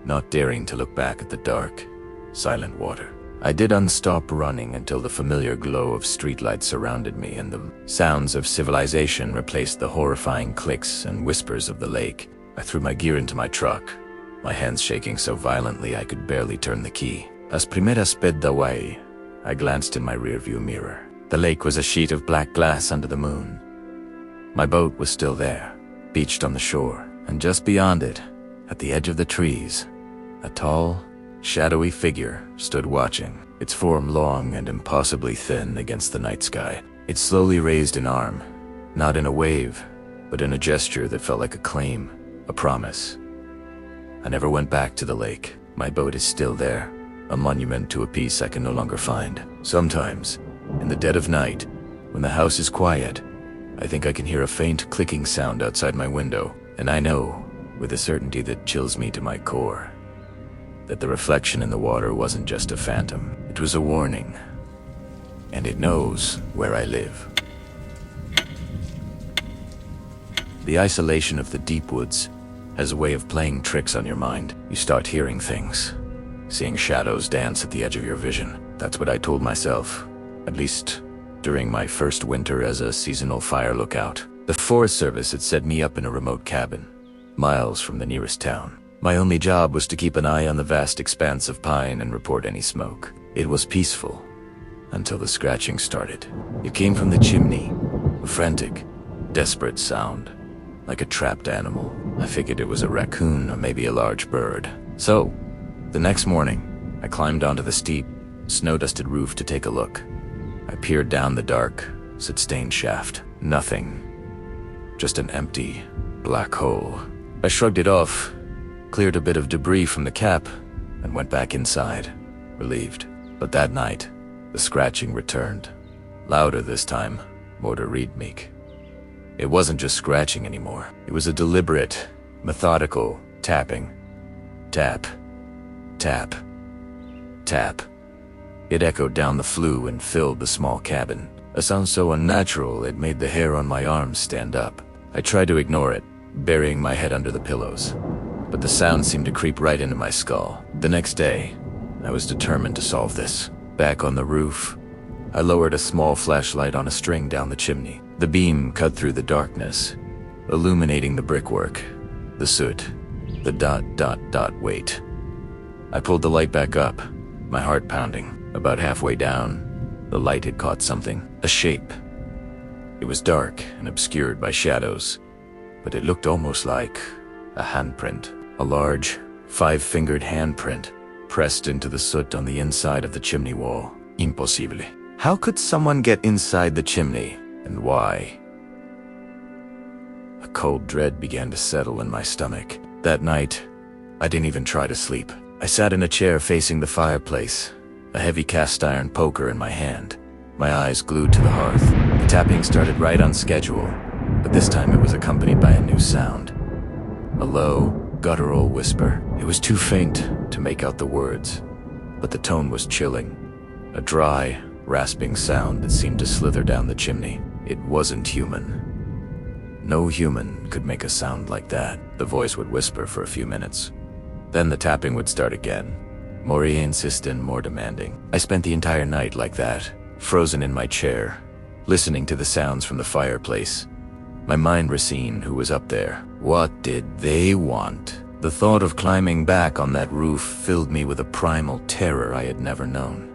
not daring to look back at the dark, silent water. I did unstop running until the familiar glow of streetlights surrounded me and the sounds of civilization replaced the horrifying clicks and whispers of the lake. I threw my gear into my truck, my hands shaking so violently I could barely turn the key. As primeras pedaway, I glanced in my rearview mirror. The lake was a sheet of black glass under the moon. My boat was still there, beached on the shore, and just beyond it, at the edge of the trees, a tall, shadowy figure stood watching, its form long and impossibly thin against the night sky. It slowly raised an arm, not in a wave, but in a gesture that felt like a claim, a promise. I never went back to the lake. My boat is still there, a monument to a peace I can no longer find. Sometimes, in the dead of night, when the house is quiet, I think I can hear a faint clicking sound outside my window, and I know, with a certainty that chills me to my core, that the reflection in the water wasn't just a phantom. It was a warning, and it knows where I live. The isolation of the deep woods has a way of playing tricks on your mind. You start hearing things, seeing shadows dance at the edge of your vision. That's what I told myself, at least during my first winter as a seasonal fire lookout. The Forest Service had set me up in a remote cabin, miles from the nearest town. My only job was to keep an eye on the vast expanse of pine and report any smoke. It was peaceful, until the scratching started. It came from the chimney, a frantic, desperate sound, like a trapped animal. I figured it was a raccoon or maybe a large bird. So, the next morning, I climbed onto the steep, snow-dusted roof to take a look. I peered down the dark, soot-stained shaft. Nothing. Just an empty, black hole. I shrugged it off, cleared a bit of debris from the cap, and went back inside, relieved. But that night, the scratching returned. Louder this time, more to read meek. It wasn't just scratching anymore. It was a deliberate, methodical tapping. Tap, tap, tap. It echoed down the flue and filled the small cabin. A sound so unnatural it made the hair on my arms stand up. I tried to ignore it, burying my head under the pillows, but the sound seemed to creep right into my skull. The next day, I was determined to solve this. Back on the roof, I lowered a small flashlight on a string down the chimney. The beam cut through the darkness, illuminating the brickwork, the soot, the dot weight. I pulled the light back up, my heart pounding. About halfway down, The light had caught something, a shape. It was dark and obscured by shadows, but it looked almost like a handprint. A large, 5-fingered handprint pressed into the soot on the inside of the chimney wall. Impossibile. How could someone get inside the chimney, and why? A cold dread began to settle in my stomach. That night, I didn't even try to sleep. I sat in a chair facing the fireplace, a heavy cast-iron poker in my hand, my eyes glued to the hearth. The tapping started right on schedule, but this time it was accompanied by a new sound. A low, guttural whisper. It was too faint to make out the words, but the tone was chilling. A dry, rasping sound that seemed to slither down the chimney. It wasn't human. No human could make a sound like that. The voice would whisper for a few minutes. Then the tapping would start again, more insistent, more demanding. I spent the entire night like that, frozen in my chair, listening to the sounds from the fireplace. My mind racine who was up there. What did they want? The thought of climbing back on that roof filled me with a primal terror I had never known.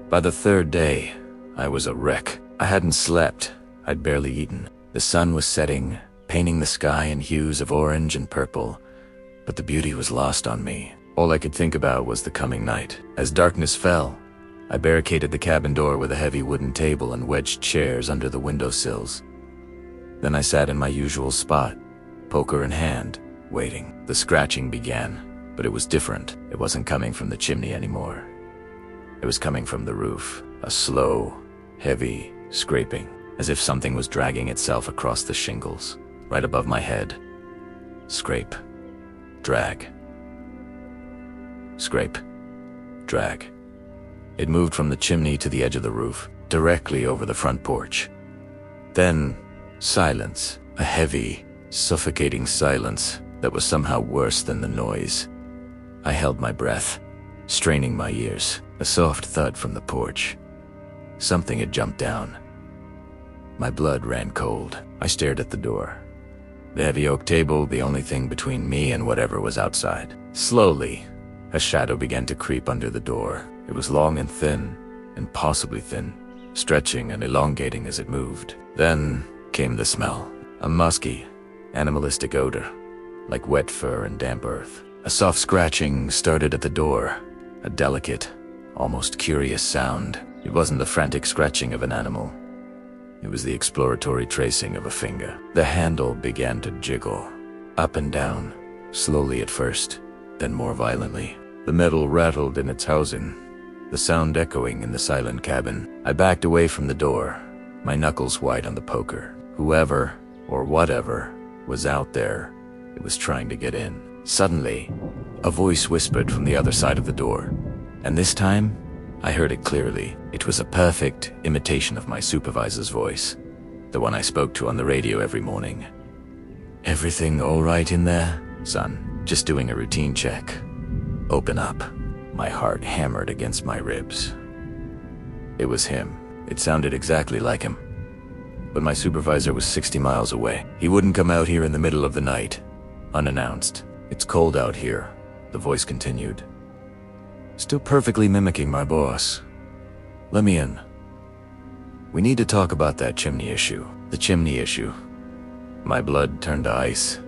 By the third day, I was a wreck. I hadn't slept. I'd barely eaten. The sun was setting, painting the sky in hues of orange and purple, but the beauty was lost on me. All I could think about was the coming night. As darkness fell, I barricaded the cabin door with a heavy wooden table and wedged chairs under the windowsills. Then I sat in my usual spot, poker in hand, waiting. The scratching began, but it was different. It wasn't coming from the chimney anymore. It was coming from the roof, a slow, heavy scraping, as if something was dragging itself across the shingles, right above my head. Scrape. Drag. Scrape. Drag. It moved from the chimney to the edge of the roof, directly over the front porch. Then, silence. A heavy, suffocating silence that was somehow worse than the noise. I held my breath, straining my ears. A soft thud from the porch. Something had jumped down. My blood ran cold. I stared at the door. The heavy oak table, the only thing between me and whatever was outside. Slowly, a shadow began to creep under the door. It was long and thin, impossibly thin, stretching and elongating as it moved. Then came the smell, a musky, animalistic odor, like wet fur and damp earth. A soft scratching started at the door, a delicate, almost curious sound. It wasn't the frantic scratching of an animal. It was the exploratory tracing of a finger. The handle began to jiggle, up and down, slowly at first, then more violently. The metal rattled in its housing, the sound echoing in the silent cabin. I backed away from the door, my knuckles white on the poker. Whoever, or whatever, was out there, it was trying to get in. Suddenly, a voice whispered from the other side of the door, and this time, I heard it clearly. It was a perfect imitation of my supervisor's voice, the one I spoke to on the radio every morning. "Everything all right in there, son? Just doing a routine check. Open up." My heart hammered against my ribs. It was him. It sounded exactly like him. But my supervisor was 60 miles away. He wouldn't come out here in the middle of the night, unannounced. "It's cold out here," the voice continued. "Still perfectly mimicking my boss. Let me in. We need to talk about that chimney issue." The chimney issue. My blood turned to ice.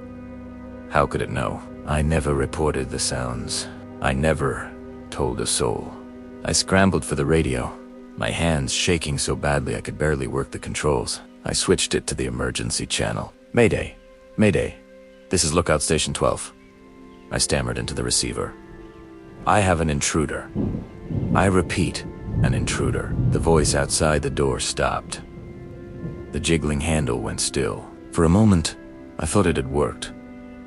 How could it know? I never reported the sounds. I never told a soul. I scrambled for the radio, my hands shaking so badly I could barely work the controls. I switched it to the emergency channel. "Mayday. Mayday. This is Lookout Station 12. I stammered into the receiver. "I have an intruder. I repeat, an intruder." The voice outside the door stopped. The jiggling handle went still. For a moment, I thought it had worked,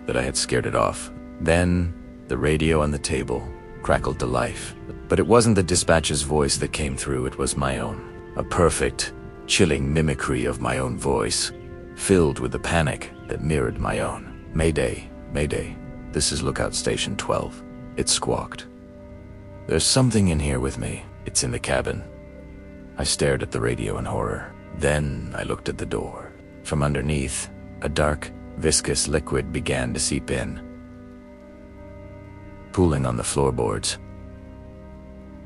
that I had scared it off. Then, the radio on the table crackled to life. But it wasn't the dispatcher's voice that came through, it was my own. A perfect, chilling mimicry of my own voice, filled with the panic that mirrored my own. "Mayday, Mayday. This is Lookout Station 12. It squawked. "There's something in here with me. It's in the cabin." I stared at the radio in horror. Then I looked at the door. From underneath, a dark, viscous liquid began to seep in, pooling on the floorboards.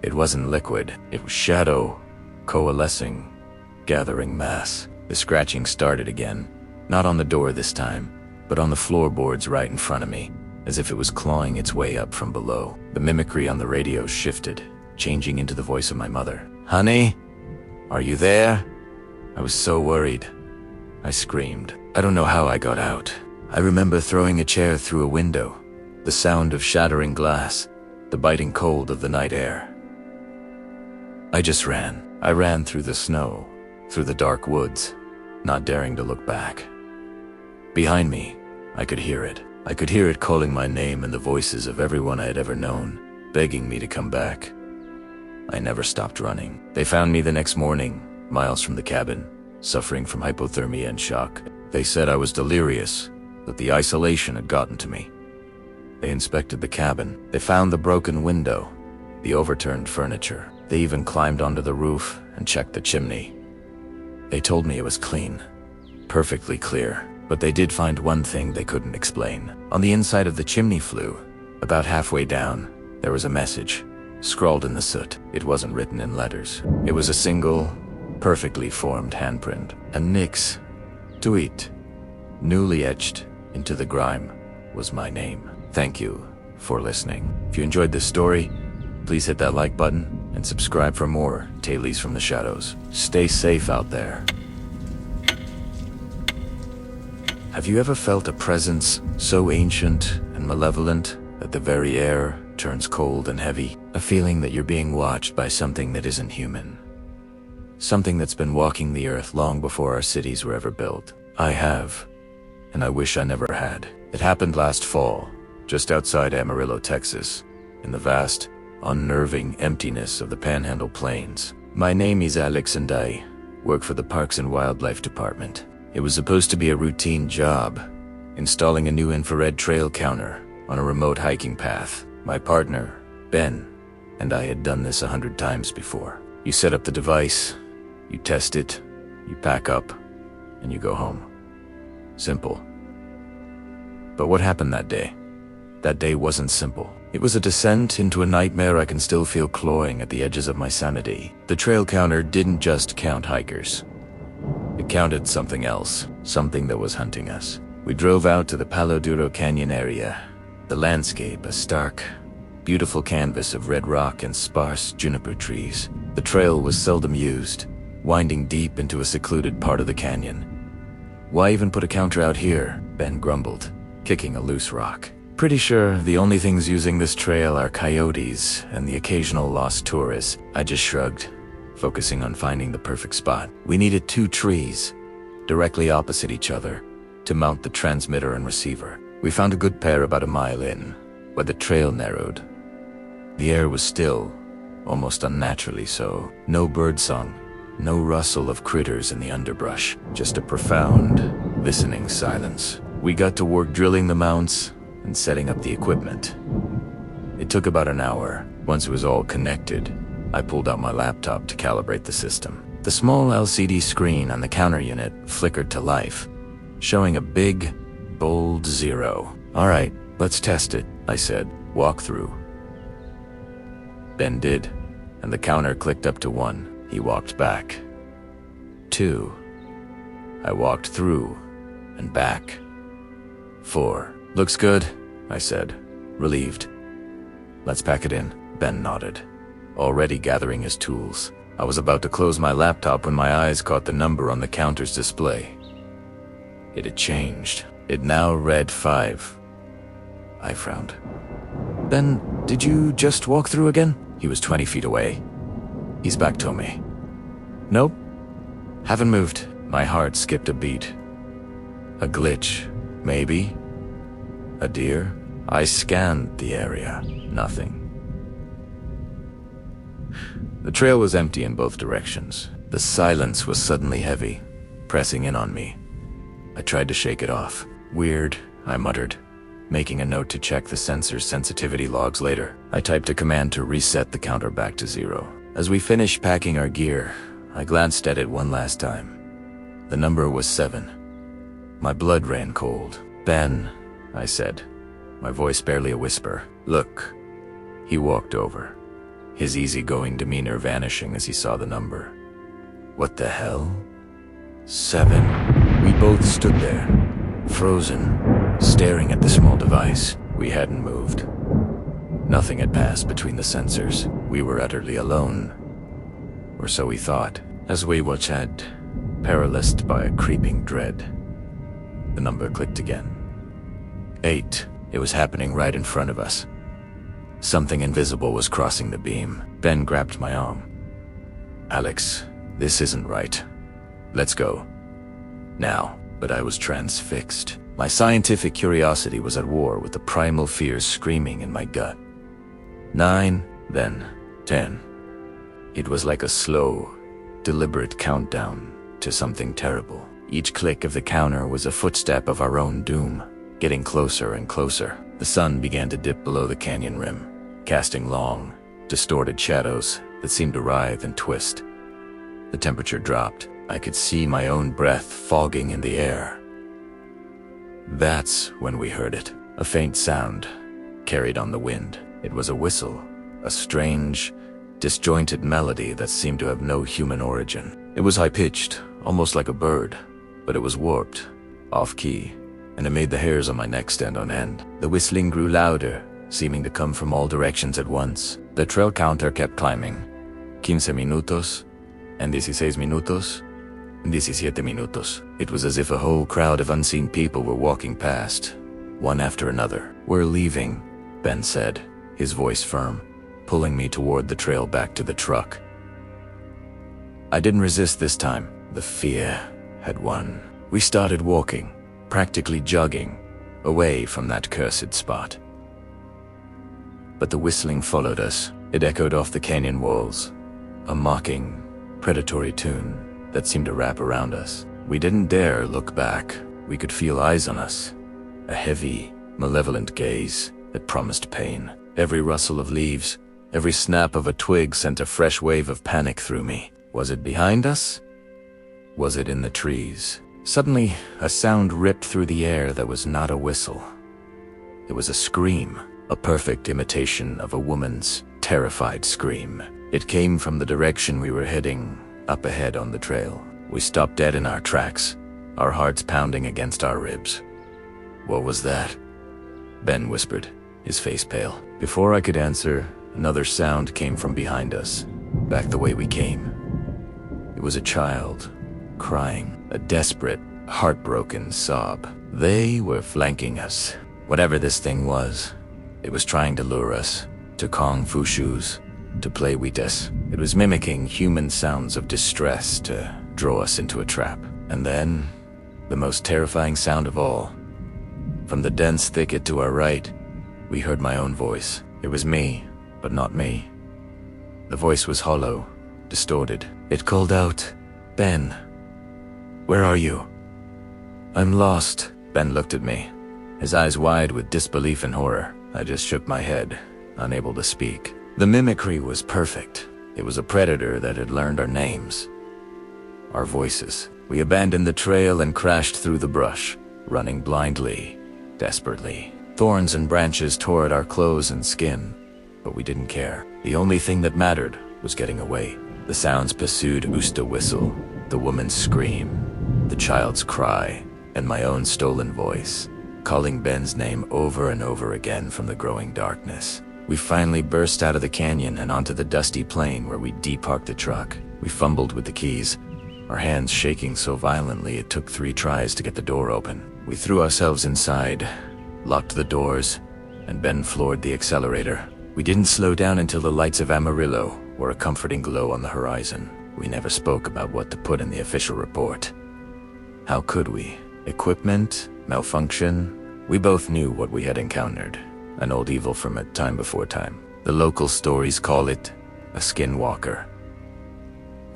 It wasn't liquid. It was shadow, coalescing, gathering mass. The scratching started again, not on the door this time, but on the floorboards right in front of me, as if it was clawing its way up from below. The mimicry on the radio shifted, changing into the voice of my mother. "Honey, are you there?" I was so worried. I screamed. I don't know how I got out. I remember throwing a chair through a window, the sound of shattering glass, the biting cold of the night air. I just ran. I ran through the snow, through the dark woods, not daring to look back. Behind me, I could hear it. I could hear it calling my name and the voices of everyone I had ever known, begging me to come back. I never stopped running. They found me the next morning, miles from the cabin, suffering from hypothermia and shock. They said I was delirious, that the isolation had gotten to me. They inspected the cabin. They found the broken window, the overturned furniture. They even climbed onto the roof and checked the chimney. They told me it was clean, perfectly clear, but they did find one thing they couldn't explain. On the inside of the chimney flue, about halfway down, there was a message, scrawled in the soot. It wasn't written in letters. It was a single, perfectly formed handprint. And Nick's tweet, newly etched into the grime, was my name. Thank you for listening. If you enjoyed this story, please hit that like button and subscribe for more Tales from the Shadows. Stay safe out there. Have you ever felt a presence so ancient and malevolent that the very air turns cold and heavy? A feeling that you're being watched by something that isn't human. Something that's been walking the earth long before our cities were ever built. I have, and I wish I never had. It happened last fall, just outside Amarillo, Texas, in the vast, unnerving emptiness of the Panhandle Plains. My name is Alex and I work for the Parks and Wildlife Department. It was supposed to be a routine job, installing a new infrared trail counter on a remote hiking path. My partner, Ben, and I had done this 100 times before. You set up the device, you test it, you pack up, and you go home. Simple. But what happened that day? That day wasn't simple. It was a descent into a nightmare I can still feel clawing at the edges of my sanity. The trail counter didn't just count hikers. It counted something else, something that was hunting us. We drove out to the Palo Duro Canyon area. The landscape, a stark, beautiful canvas of red rock and sparse juniper trees. The trail was seldom used, winding deep into a secluded part of the canyon. "Why even put a counter out here?" Ben grumbled, kicking a loose rock. "Pretty sure the only things using this trail are coyotes and the occasional lost tourist." I just shrugged, focusing on finding the perfect spot. We needed 2 trees, directly opposite each other, to mount the transmitter and receiver. We found a good pair about a mile in, where the trail narrowed. The air was still, almost unnaturally so. No birdsong, no rustle of critters in the underbrush, just a profound, listening silence. We got to work drilling the mounts and setting up the equipment. It took about an hour. Once it was all connected, I pulled out my laptop to calibrate the system. The small LCD screen on the counter unit flickered to life, showing a big, bold 0. "All right, let's test it," I said. "Walk through." Ben did, and the counter clicked up to 1. He walked back. 2. I walked through and back. 4. "Looks good," I said, relieved. "Let's pack it in." Ben nodded, already gathering his tools. I was about to close my laptop when my eyes caught the number on the counter's display. It had changed. It now read 5. I frowned. "Ben, did you just walk through again?" He was 20 feet away. "He's back to me." "Nope. Haven't moved." My heart skipped a beat. A glitch, maybe? A deer? I scanned the area. Nothing. The trail was empty in both directions. The silence was suddenly heavy, pressing in on me. I tried to shake it off. "Weird," I muttered, making a note to check the sensor's sensitivity logs later. I typed a command to reset the counter back to 0. As we finished packing our gear, I glanced at it one last time. The number was 7. My blood ran cold. "Ben," I said, my voice barely a whisper. "Look." He walked over. his easygoing demeanor vanishing as he saw the number. What the hell? 7. We both stood there, frozen, staring at the small device. We hadn't moved. Nothing had passed between the sensors. We were utterly alone. Or so we thought, as we watched, paralyzed by a creeping dread. The number clicked again. 8. It was happening right in front of us. Something invisible was crossing the beam. Ben grabbed my arm. Alex, this isn't right. Let's go. Now. But I was transfixed. My scientific curiosity was at war with the primal fears screaming in my gut. 9, then 10. It was like a slow, deliberate countdown to something terrible. Each click of the counter was a footstep of our own doom, getting closer and closer. The sun began to dip below the canyon rim, casting long, distorted shadows that seemed to writhe and twist. The temperature dropped. I could see my own breath fogging in the air. That's when we heard it. A faint sound, carried on the wind. It was a whistle, a strange, disjointed melody that seemed to have no human origin. It was high-pitched, almost like a bird, but it was warped, off-key, and it made the hairs on my neck stand on end. The whistling grew louder, seeming to come from all directions at once. The trail counter kept climbing. 15 minutos, and 16 minutos, and 17 minutos. It was as if a whole crowd of unseen people were walking past, one after another. We're leaving, Ben said, his voice firm, pulling me toward the trail back to the truck. I didn't resist this time. The fear had won. We started walking, practically jogging, away from that cursed spot. But the whistling followed us. It echoed off the canyon walls, a mocking, predatory tune that seemed to wrap around us. We didn't dare look back. We could feel eyes on us, a heavy, malevolent gaze that promised pain. Every rustle of leaves, every snap of a twig sent a fresh wave of panic through me. Was it behind us? Was it in the trees? Suddenly, a sound ripped through the air that was not a whistle. It was a scream, a perfect imitation of a woman's terrified scream. It came from the direction we were heading, up ahead on the trail. We stopped dead in our tracks, our hearts pounding against our ribs. What was that? Ben whispered, his face pale. Before I could answer, another sound came from behind us, back the way we came. It was a child, crying, a desperate, heartbroken sob. They were flanking us. Whatever this thing was, it was trying to lure us, to Kung Fu shoes, to play with us. It was mimicking human sounds of distress to draw us into a trap. And then, the most terrifying sound of all. From the dense thicket to our right, we heard my own voice. It was me, but not me. The voice was hollow, distorted. It called out, "Ben, where are you?" "I'm lost." Ben looked at me, his eyes wide with disbelief and horror. I just shook my head, unable to speak. The mimicry was perfect. It was a predator that had learned our names, our voices. We abandoned the trail and crashed through the brush, running blindly, desperately. Thorns and branches tore at our clothes and skin, but we didn't care. The only thing that mattered was getting away. The sounds pursued the whistle, the woman's scream, the child's cry, and my own stolen voice, calling Ben's name over and over again from the growing darkness. We finally burst out of the canyon and onto the dusty plain where we deparked the truck. We fumbled with the keys, our hands shaking so violently it took 3 tries to get the door open. We threw ourselves inside, locked the doors, and Ben floored the accelerator. We didn't slow down until the lights of Amarillo were a comforting glow on the horizon. We never spoke about what to put in the official report. How could we? Equipment? Malfunction? We both knew what we had encountered. An old evil from a time before time. The local stories call it a skinwalker,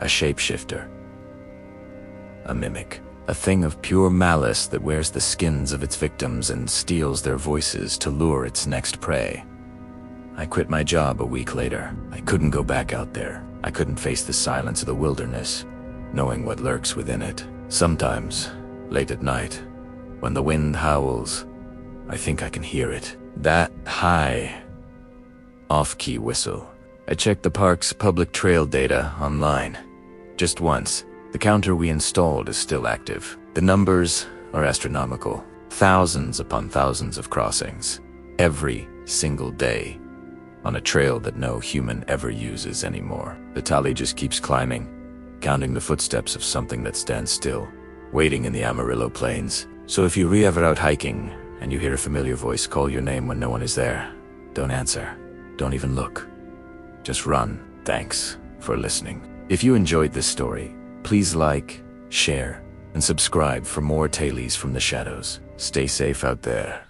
a shapeshifter, a mimic, a thing of pure malice that wears the skins of its victims and steals their voices to lure its next prey. I quit my job a week later. I couldn't go back out there. I couldn't face the silence of the wilderness, knowing what lurks within it. Sometimes, late at night, when the wind howls, I think I can hear it. That high, off-key whistle. I checked the park's public trail data online. Just once. The counter we installed is still active. The numbers are astronomical. Thousands upon thousands of crossings. Every single day. On a trail that no human ever uses anymore. The tally just keeps climbing, counting the footsteps of something that stands still, waiting in the Amarillo Plains. So if you're ever out hiking and you hear a familiar voice call your name when no one is there, don't answer. Don't even look. Just run. Thanks for listening. If you enjoyed this story, please like, share, and subscribe for more tales from the shadows. Stay safe out there.